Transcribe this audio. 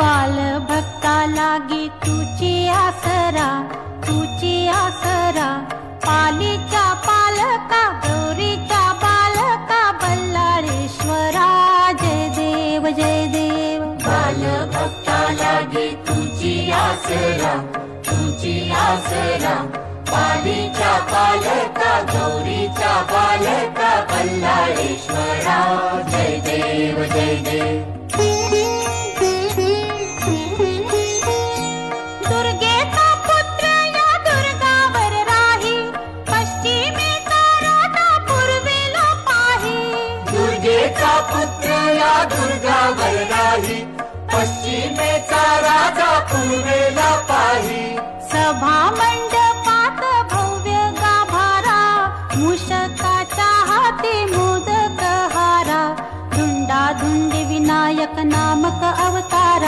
बाल भक्ता लागी तुझी आसरा, तुझी आसरा. पालीच्या पालका गौरीच्या बालका बल्लाळेश्वरा. जय देव जय देव. बाल भक्ता लागी तुझी आसरा, तुझी आसरा. पालीच्या पालका गौरीच्या बालका बल्लाळेश्वरा. जय देव जय देव. दुर्गेचा पुत्र या दुर्गावर राही, पश्चिमेचा राजा पूर्वेला पाही. दुर्गेचा पुत्र या दुर्गावर राही, पश्चिमेचा राजा पूर्वेला पाही. सभा